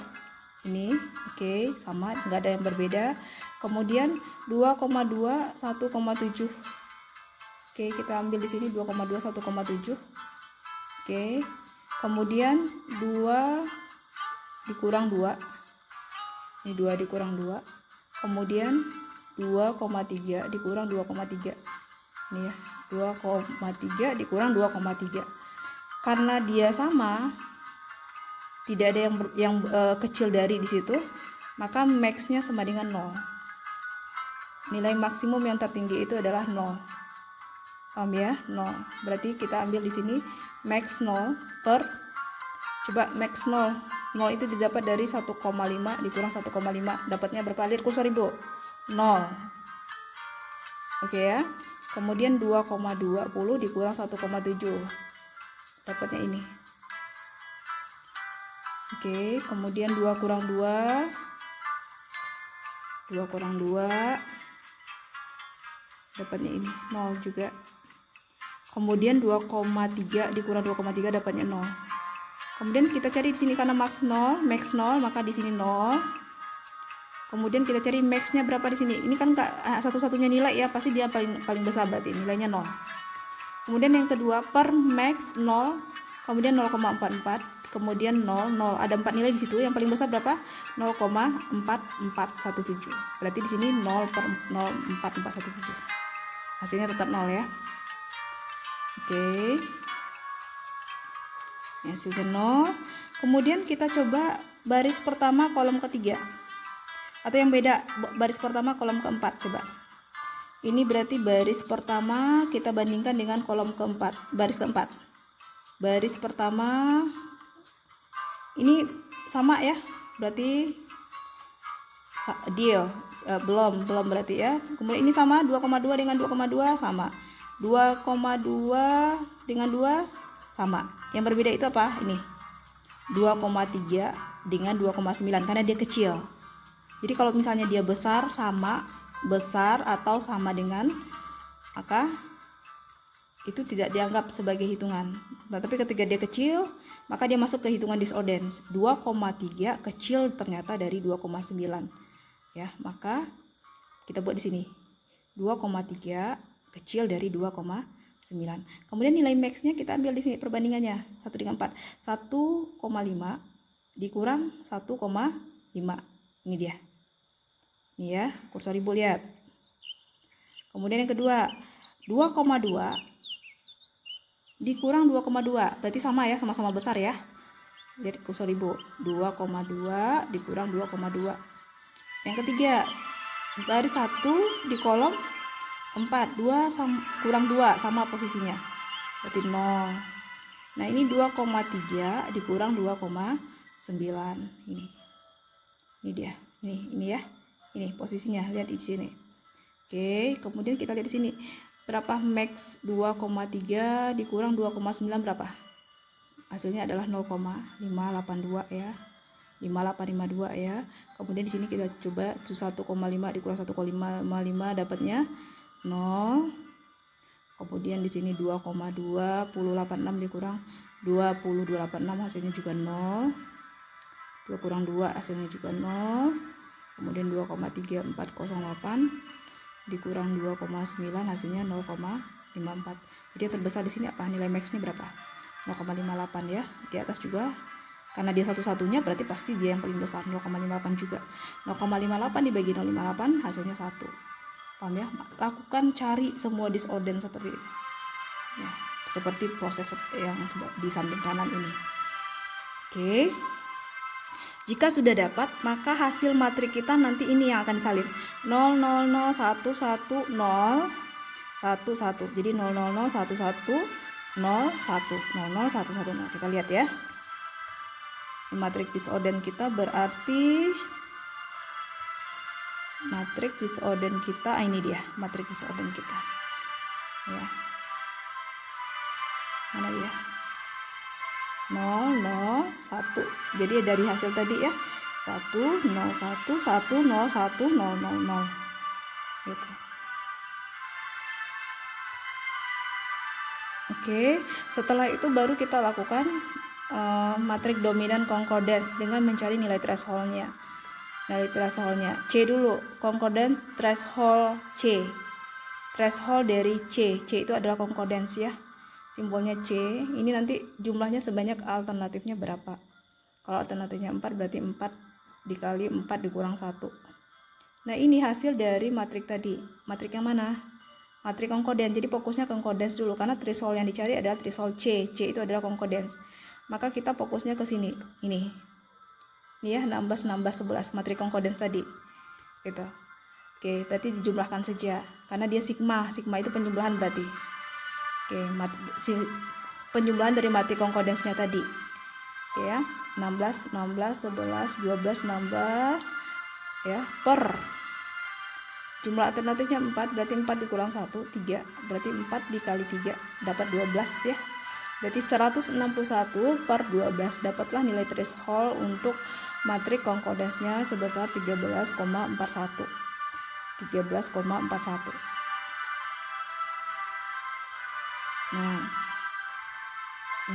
Ini oke, sama, nggak ada yang berbeda. Kemudian 2,2 1,7. Oke, kita ambil di sini 2,2 1,7. Oke. Kemudian 2 dikurang 2. Ini 2 dikurang 2. Kemudian 2,3 dikurang 2,3. Ini ya, 2,3 dikurang 2,3. Karena dia sama, tidak ada yang kecil dari di situ, maka max-nya sama dengan 0. Nilai maksimum yang tertinggi itu adalah 0. Paham ya? 0. Berarti kita ambil di sini max 0 per, coba max 0. 0 itu didapat dari 1,5 dikurang 1,5. Dapatnya berapa? Lihat kursor Ibu. 0. Oke ya. Kemudian 2,20 dikurang 1,7. Dapatnya ini. Oke, kemudian 2 kurang 2. 2 kurang 2. Dapatnya ini 0 juga. Kemudian 2,3 dikurang 2,3 dapatnya 0. Kemudian kita cari di sini karena max 0, maka di sini 0. Kemudian kita cari max-nya berapa di sini. Ini kan satu-satunya nilai ya, pasti dia paling besar berarti nilainya 0. Kemudian yang kedua per max 0, kemudian 0,44, kemudian 0, 0. Ada 4 nilai di situ. Yang paling besar berapa? 0,4417. Berarti di sini 0 per 0,4417. Hasilnya tetap 0 ya. Oke. Hasilnya 0. Kemudian kita coba baris pertama kolom ketiga. Atau yang beda, baris pertama kolom keempat. Coba. Ini berarti baris pertama kita bandingkan dengan kolom keempat, baris keempat. Baris pertama ini sama ya, berarti deal. Belum berarti ya. Kemudian ini sama, 2,2 dengan 2,2 sama. 2,2 dengan 2 sama. Yang berbeda itu apa? Ini 2,3 dengan 2,9 karena dia kecil. Jadi kalau misalnya dia besar atau sama dengan, maka itu tidak dianggap sebagai hitungan. Nah, tapi ketika dia kecil, maka dia masuk ke hitungan disordance. 2,3 kecil ternyata dari 2,9. Ya, maka kita buat di sini. 2,3 kecil dari 2,9. Kemudian nilai max-nya kita ambil di sini perbandingannya 1 dengan 4. 1,5 dikurang 1,5. Ini dia. Ini ya, kursor ibu lihat. Kemudian yang kedua, 2,2 dikurang 2,2. Berarti sama ya, sama-sama besar ya. Lihat kursor ibu. 2,2 dikurang 2,2. Yang ketiga, baris 1 di kolom 4. 2 kurang 2 sama posisinya. Berarti 0. Nah, ini 2,3 dikurang 2,9. Ini dia. Ini ya. Ini posisinya, lihat di sini. Oke, kemudian kita lihat di sini. Berapa max 2,3 dikurang 2,9 berapa? Hasilnya adalah 0,582 ya. 5852 ya. Kemudian di sini kita coba 1,5 dikurang 1,55 dapatnya 0. Kemudian di sini 2,286 dikurang 20,286 hasilnya juga 0. 2 kurang 2 hasilnya juga 0. Kemudian 2,3408 dikurang 2,9 hasilnya 0,54. Jadi yang terbesar di sini apa? Nilai max-nya berapa? 0,58 ya. Di atas juga karena dia satu-satunya berarti pasti dia yang paling besar, 0,58 juga. 0,58 dibagi 0,58 hasilnya 1. Paham ya? Lakukan cari semua disorder seperti ini. Ya, seperti proses yang di samping kanan ini. Oke. Jika sudah dapat, maka hasil matrik kita nanti ini yang akan disalin. 0, 0, 0, 1, 1, 0, 1, 1. Jadi 0, 0, 0, 1, 1, 0, 1, 0, 0, 1, 1, 0. Kita lihat ya. Matrik disorder kita berarti matrik disorder kita, ini dia matrik disorder kita ya. Mana dia? 0, 0, 1. Jadi dari hasil tadi ya 1, 0, 1, 1, 0, 1, 0, 0, 0 gitu. Oke, setelah itu baru kita lakukan matrik dominan concordance dengan mencari nilai thresholdnya. Nilai thresholdnya C dulu, concordance threshold C. Threshold dari C. C itu adalah concordance ya. Simbolnya C. Ini nanti jumlahnya sebanyak alternatifnya berapa. Kalau alternatifnya 4 berarti 4 dikali 4 dikurang 1. Nah, ini hasil dari matrik tadi. Matrik yang mana? Matrik concordance. Jadi fokusnya concordance dulu karena threshold yang dicari adalah threshold C. C itu adalah concordance. Maka kita fokusnya ke sini. Ini ya, 16, 16, 11 matrik concordance tadi. Gitu. Oke, berarti dijumlahkan saja karena dia sigma. Sigma itu penjumlahan berarti. Oke, penjumlahan dari matrik concordance-nya tadi. Oke ya, 16, 16, 11, 12, 16 ya, per jumlah alternatifnya 4, berarti 4 dikurang 1, 3, berarti 4 dikali 3 dapat 12 ya. Berarti 161 per 12 dapatlah nilai threshold untuk matrik concordance-nya sebesar 13,41. 13,41. Nah,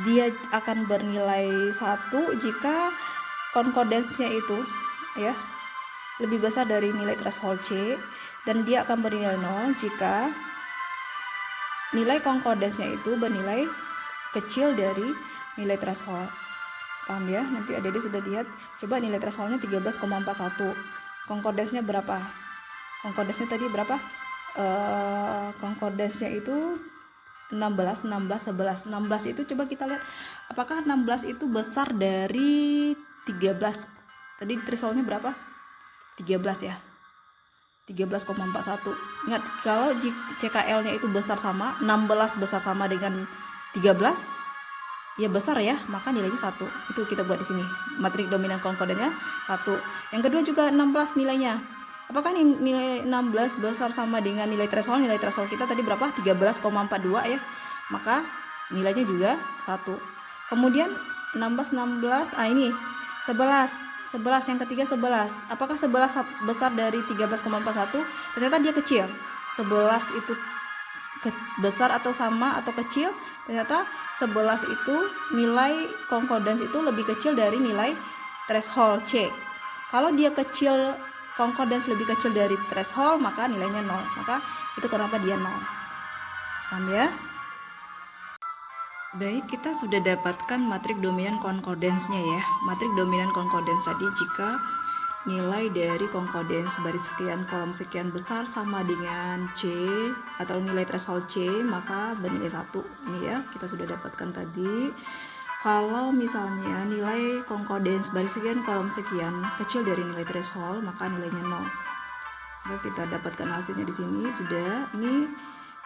dia akan bernilai 1 jika concordance-nya itu ya lebih besar dari nilai threshold C, dan dia akan bernilai 0 jika nilai concordance-nya itu bernilai kecil dari nilai threshold. Paham ya? Nanti adik sudah lihat. Coba nilai thresholdnya 13,41. Concordance-nya berapa? Concordance-nya tadi berapa? Concordance-nya itu 16, 16, 11. 16 itu coba kita lihat apakah 16 itu besar dari 13. Tadi thresholdnya berapa? 13 ya. 13,41. Ingat, kalau CKL-nya itu besar sama 16 besar sama dengan 13 ya besar ya, maka nilainya 1. Itu kita buat di sini. Matrik dominan concordance-nya 1. Yang kedua juga 16 nilainya. Apakah nilai 16 besar sama dengan nilai threshold? Nilai threshold kita tadi berapa? 13,42 ya. Maka nilainya juga 1. Kemudian 16 16, ini 11. 11 yang ketiga 11. Apakah 11 besar dari 13,41? Ternyata dia kecil. 11 itu besar atau sama atau kecil? Ternyata 11 itu nilai concordance itu lebih kecil dari nilai threshold C. Kalau dia kecil, concordance lebih kecil dari threshold, maka nilainya 0. Maka itu kenapa dia 0. Paham ya? Baik, kita sudah dapatkan matrik dominan concordance-nya ya. Matrik dominan concordance tadi jika nilai dari concordance baris sekian kolom sekian besar sama dengan C atau nilai threshold C, maka bernilai 1. Ini ya, kita sudah dapatkan tadi. Kalau misalnya nilai concordance baris sekian kolom sekian kecil dari nilai threshold, maka nilainya 0. Lalu kita dapatkan hasilnya di sini sudah. Ini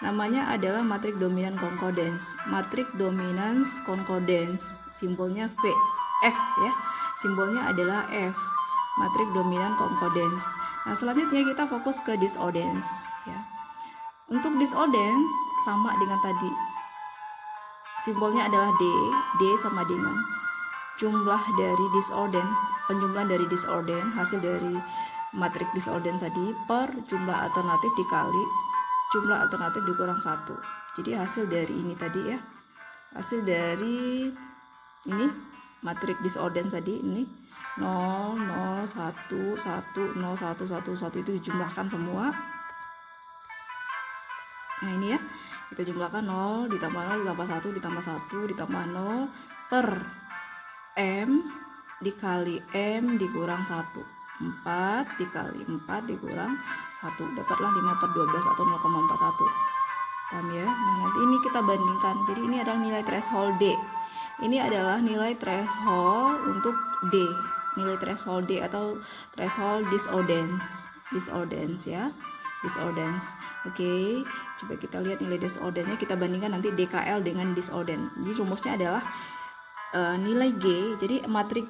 namanya adalah matrik dominan concordance. Matrik dominans concordance, simbolnya V, F ya. Simbolnya adalah F. Matrik dominan concordance. Nah, selanjutnya kita fokus ke disordance ya. Untuk disordance sama dengan tadi. Simbolnya adalah D. D sama dengan jumlah dari disordance, penjumlahan dari disordance, hasil dari matrik disordance tadi per jumlah alternatif dikali jumlah alternatif dikurang 1. Jadi hasil dari ini tadi ya. Hasil dari ini matrik disordance tadi ini 0 0 1 1 0 1 1 1 itu dijumlahkan semua. Nah, ini ya. Kita jumlahkan 0 ditambah 0 ditambah 1 ditambah 1 ditambah 0 per M dikali M dikurang 1. 4 dikali 4 dikurang 1, dapatlah 5 per 12 atau 0,41. Paham ya? Nah, nanti ini kita bandingkan. Jadi ini adalah nilai threshold D. Ini adalah nilai threshold untuk D. Nilai threshold D atau threshold disordance. Disordance ya. Disordance. Oke, coba kita lihat nilai disordance-nya, kita bandingkan nanti DKL dengan disordance. Jadi rumusnya adalah nilai G. Jadi matrik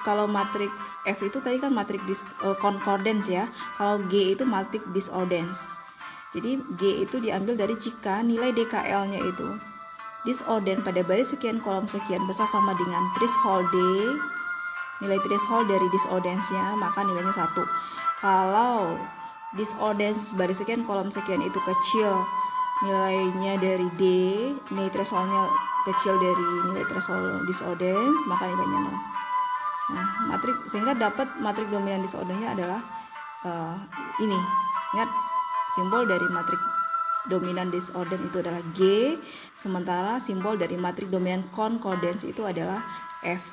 kalau matrik F itu tadi kan matrik concordance ya. Kalau G itu matrik disordance. Jadi G itu diambil dari jika nilai DKL-nya itu disordance pada baris sekian kolom sekian besar sama dengan threshold D. Nilai threshold dari disordance-nya maka nilainya 1. Kalau disordance baris sekian kolom sekian itu kecil nilainya dari D, nilai thresholdnya kecil dari nilai threshold disordance, maka nilainya 0. Nah, matrik sehingga dapat matrik dominan disordance-nya adalah ini. Ingat, simbol dari matrik dominan disordance itu adalah G, sementara simbol dari matrik dominan concordance itu adalah F.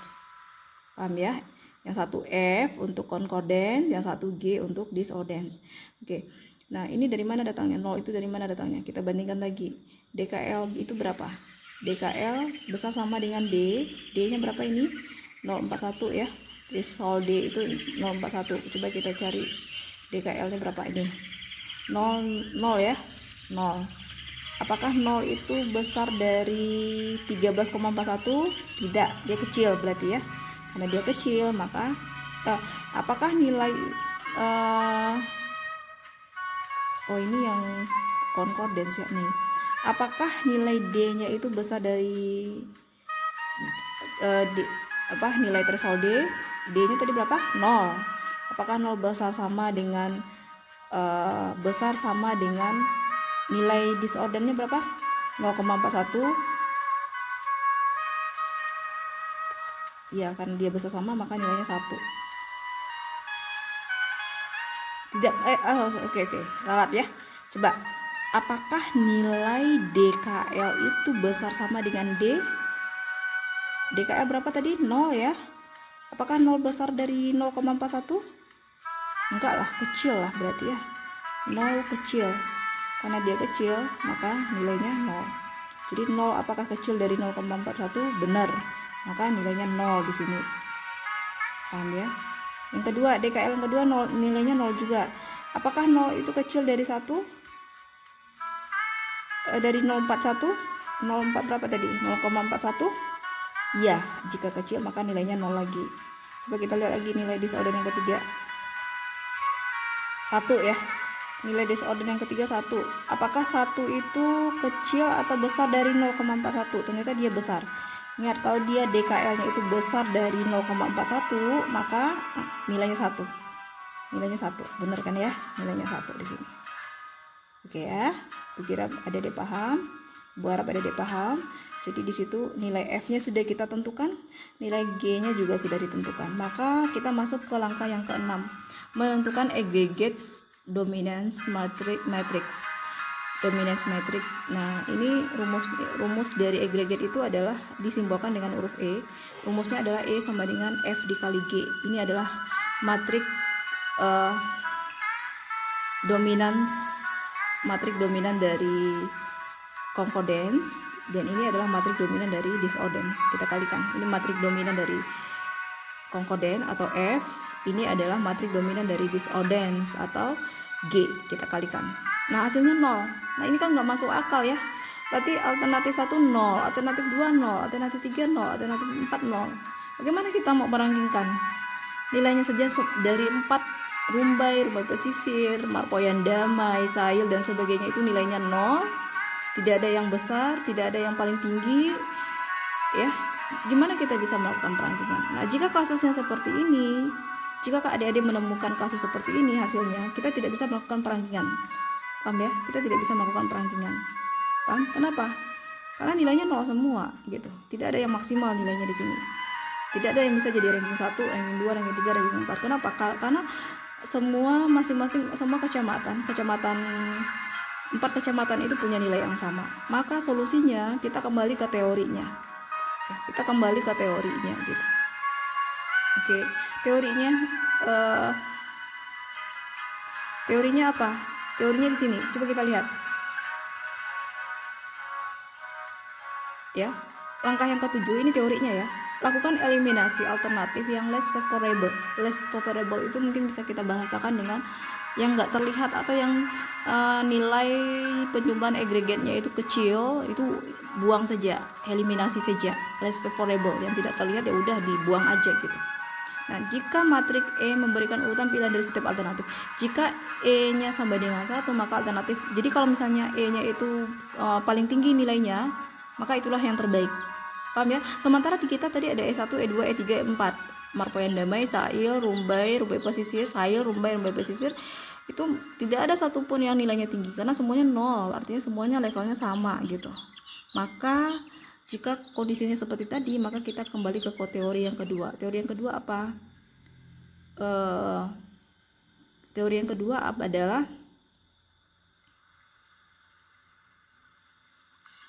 Paham ya? Yang satu F untuk concordance, yang satu G untuk disordance. Oke. Nah, ini dari mana datangnya? 0 itu dari mana datangnya? Kita bandingkan lagi. DKL itu berapa? DKL besar sama dengan D. D-nya berapa ini? 041 ya. Threshold D itu 041. Coba kita cari DKL-nya berapa ini? 0 ya. 0. Apakah 0 itu besar dari 13,41? Tidak, dia kecil berarti ya. Karena dia kecil, maka apakah nilai ini yang concordance ya nih. Apakah nilai D-nya itu besar dari nilai threshold D? D-nya tadi berapa? 0. Apakah 0 besar sama dengan nilai disordernya berapa? 0,41. Ya, kan dia besar sama maka nilainya 1. Tidak, oke, ralat ya. Coba, apakah nilai DKL itu besar sama dengan D? DKL berapa tadi? 0 ya. Apakah 0 besar dari 0,41? Enggak lah, kecil lah berarti ya. 0 kecil. Karena dia kecil, maka nilainya 0. Jadi 0 apakah kecil dari 0,41? Benar. Maka nilainya 0 di sini. Paham ya? Yang kedua, DKL yang kedua 0, nilainya 0 juga. Apakah 0 itu kecil dari 1? Dari 0,41? 0,4 berapa tadi? 0,41? Iya, jika kecil maka nilainya 0 lagi. Coba kita lihat lagi nilai disorder yang ketiga. 1 ya. Nilai disorder yang ketiga 1. Apakah 1 itu kecil atau besar dari 0,41? Ternyata dia besar. Ingat, kalau dia DKL-nya itu besar dari 0,41, maka nilainya 1. Nilainya 1. Benar kan ya? Nilainya 1 di sini. Oke ya. Kira ada paham? Bu harap ada paham. Jadi di situ nilai F-nya sudah kita tentukan, nilai G-nya juga sudah ditentukan. Maka kita masuk ke langkah yang ke-6, menentukan aggregate dominance matrix. Dominance matrix. Nah, ini rumus dari aggregate itu adalah disimbolkan dengan huruf E. Rumusnya adalah E sama dengan F dikali G. Ini adalah matrik uh, matrik dominan dari concordance, dan ini adalah matrik dominan dari discordance. Kita kalikan, ini matrik dominan dari concordance atau F, ini adalah matrik dominan dari discordance atau G. Kita kalikan, nah hasilnya 0. Nah ini kan nggak masuk akal ya. Berarti alternatif 1 0, alternatif 2 0, alternatif 3 0, alternatif 4 0. Bagaimana kita mau merankingkan? Nilainya saja dari 4, rumbai pesisir, marpoyan damai, sail dan sebagainya, itu nilainya 0. Tidak ada yang besar, tidak ada yang paling tinggi ya. Gimana kita bisa melakukan perangkingan? Nah jika kasusnya seperti ini, jika adik-adik menemukan kasus seperti ini, hasilnya kita tidak bisa melakukan perangkingan. Paham ya? Kita tidak bisa melakukan perangkingan. Paham? Kenapa? Karena nilainya 0 semua gitu. Tidak ada yang maksimal nilainya di sini. Tidak ada yang bisa jadi ranking 1, ranking 2, ranking 3, ranking 4. Kenapa? Karena semua masing-masing, semua kecamatan 4 kecamatan itu punya nilai yang sama. Maka solusinya kita kembali ke teorinya. Kita kembali ke teorinya gitu. Oke, teorinya apa? Teorinya di sini. Coba kita lihat. Ya. Langkah yang ke-7 ini teorinya ya. Lakukan eliminasi alternatif yang less favorable. Less favorable itu mungkin bisa kita bahasakan dengan yang nggak terlihat atau yang nilai penyumbang agregatnya itu kecil, itu buang saja, eliminasi saja. Less favorable, yang tidak terlihat ya udah dibuang aja gitu. Nah, jika matrik E memberikan urutan pilihan dari setiap alternatif, jika E-nya sama dengan 1, maka alternatif, jadi kalau misalnya E-nya itu paling tinggi nilainya, maka itulah yang terbaik. Paham ya? Sementara di kita tadi ada E1, E2, E3, E4. Marpoyan damai, sail, rumbai pesisir, sail, rumbai pesisir, itu tidak ada satupun yang nilainya tinggi karena semuanya 0, artinya semuanya levelnya sama gitu. Maka jika kondisinya seperti tadi, maka kita kembali ke teori yang kedua. Teori yang kedua apa? Teori yang kedua adalah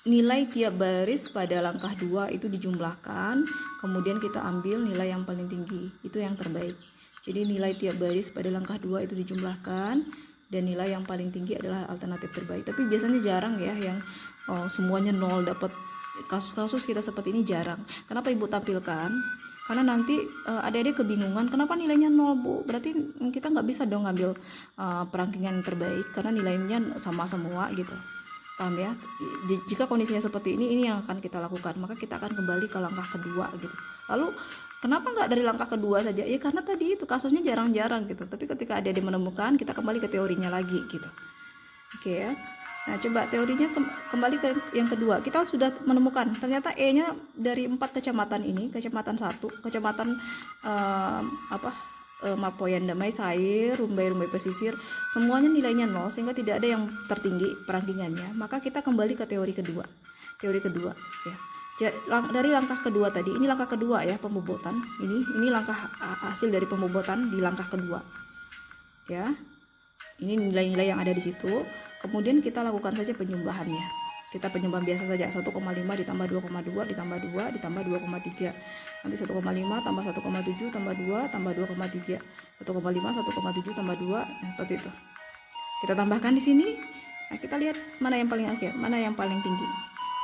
nilai tiap baris pada langkah 2 itu dijumlahkan, kemudian kita ambil nilai yang paling tinggi, itu yang terbaik. Jadi nilai tiap baris pada langkah 2 itu dijumlahkan, dan nilai yang paling tinggi adalah alternatif terbaik. Tapi biasanya jarang ya yang semuanya 0 dapat. Kasus-kasus kita seperti ini jarang. Kenapa Ibu tampilkan? Karena nanti adik-adik kebingungan, kenapa nilainya 0 Bu? Berarti kita nggak bisa dong ngambil perangkingan terbaik karena nilainya sama semua gitu. Paham ya? Jika kondisinya seperti ini yang akan kita lakukan, maka kita akan kembali ke langkah kedua gitu. Lalu kenapa nggak dari langkah kedua saja? Ya karena tadi itu kasusnya jarang-jarang gitu. Tapi ketika ada menemukan, kita kembali ke teorinya lagi gitu. Oke ya. Nah coba teorinya kembali ke yang kedua. Kita sudah menemukan ternyata E-nya dari 4 kecamatan ini, kecamatan 1, kecamatan Marpoyan damai, sair, rumbai pesisir, semuanya nilainya 0 sehingga tidak ada yang tertinggi perangkingannya. Maka kita kembali ke teori kedua. Teori kedua ya. Dari langkah kedua tadi, ini langkah kedua ya, pembobotan. Ini langkah hasil dari pembobotan di langkah kedua. Ya. Ini nilai-nilai yang ada di situ. Kemudian kita lakukan saja penyumbahannya. Kita penyumbang biasa saja, 1,5 ditambah 2,2 ditambah 2 ditambah 2,3. Nanti 1,5 tambah 1,7 tambah 2 tambah 2,3. 1,5 1,7 tambah 2, seperti itu. Kita tambahkan di sini. Nah, kita lihat mana yang paling akhir, mana yang paling tinggi.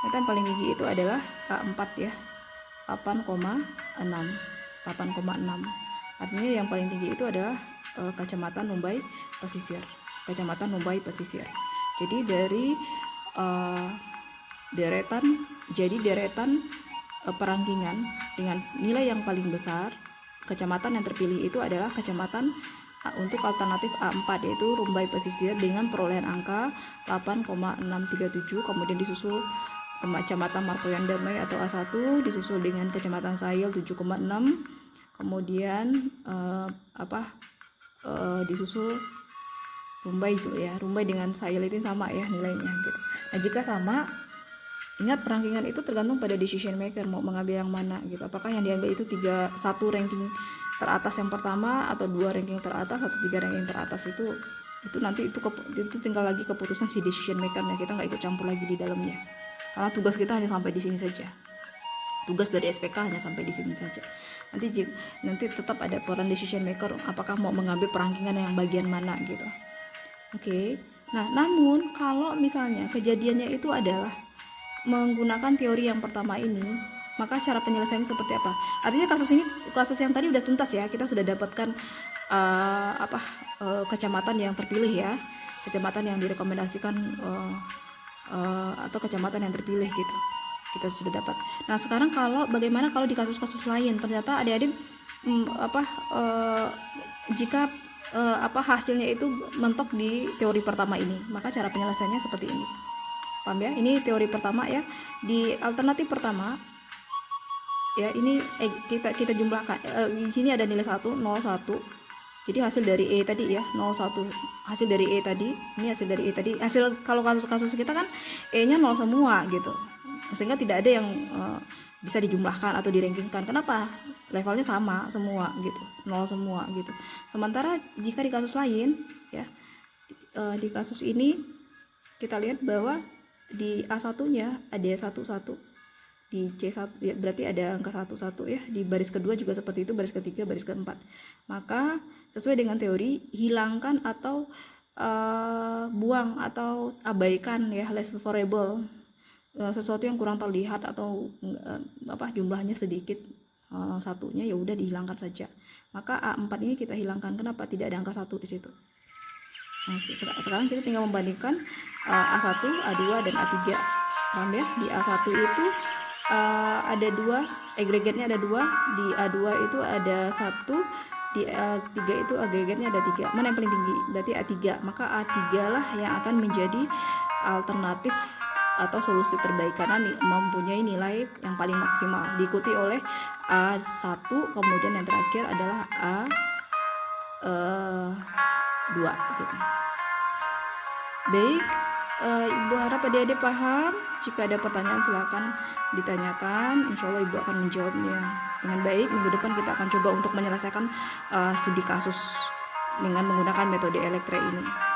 Yang paling tinggi itu adalah A4 ya. 8,6. Artinya yang paling tinggi itu adalah Kecamatan Rumbai Pesisir. Kecamatan Rumbai Pesisir. Jadi dari deretan perangkingan dengan nilai yang paling besar, kecamatan yang terpilih itu adalah kecamatan untuk alternatif A4, yaitu Rumbai Pesisir dengan perolehan angka 8,637, kemudian disusul Kecamatan Marpoyan Damai atau A1 disusul dengan Kecamatan Sail 7,6, kemudian disusul Rumbai ya. Rumbai dengan Sail itu sama ya nilainya gitu. Nah, jika sama, ingat perangkingan itu tergantung pada decision maker mau mengambil yang mana gitu. Apakah yang diambil itu 1 ranking teratas yang pertama, atau 2 ranking teratas, atau 3 ranking teratas, itu nanti itu tinggal lagi keputusan si decision makernya. Kita nggak ikut campur lagi di dalamnya. Karena tugas kita hanya sampai di sini saja. Tugas dari SPK hanya sampai di sini saja. Nanti tetap ada peran decision maker, apakah mau mengambil perangkingan yang bagian mana gitu. Oke. Nah, namun kalau misalnya kejadiannya itu adalah menggunakan teori yang pertama ini, maka cara penyelesaiannya seperti apa? Artinya kasus yang tadi udah tuntas ya, kita sudah dapatkan kecamatan yang terpilih ya, kecamatan yang direkomendasikan atau kecamatan yang terpilih gitu, kita sudah dapat. Nah sekarang bagaimana kalau di kasus-kasus lain ternyata adik-adik jika hasilnya itu mentok di teori pertama ini, maka cara penyelesaiannya seperti ini. Paham ya? Ini teori pertama ya. Di alternatif pertama ya, ini kita jumlahkan. Di sini ada nilai 1, 0, 1. Jadi hasil dari E tadi ya, 0, 1. Hasil dari E tadi, ini hasil dari E tadi. Hasil kalau kasus-kasus kita kan E-nya 0 semua gitu. Sehingga tidak ada yang bisa dijumlahkan atau dirankingkan. Kenapa? Levelnya sama semua gitu, 0 semua gitu. Sementara jika di kasus lain ya, di kasus ini kita lihat bahwa di A1-nya ada 1, 1. Di C1 ya, berarti ada angka 1, 1 ya. Di baris kedua juga seperti itu, baris ketiga, baris keempat. Maka sesuai dengan teori, hilangkan atau buang atau abaikan ya, less favorable, sesuatu yang kurang terlihat atau jumlahnya sedikit, satunya ya udah dihilangkan saja. Maka A4 ini kita hilangkan. Kenapa? Tidak ada angka 1 di situ. Nah, sekarang kita tinggal membandingkan A1, A2 dan A3. Paham ya? Di A1 itu ada 2, agregatnya ada 2, di A2 itu ada 1, di A3 itu agregatnya ada 3. Mana yang paling tinggi? Berarti A3. Maka A3 lah yang akan menjadi alternatif atau solusi terbaik karena mempunyai nilai yang paling maksimal, diikuti oleh A1, kemudian yang terakhir adalah A2 gitu. Baik, Ibu harap adik-adik paham. Jika ada pertanyaan silakan ditanyakan, insya Allah Ibu akan menjawabnya dengan baik. Minggu depan kita akan coba untuk menyelesaikan studi kasus dengan menggunakan metode Elektra ini.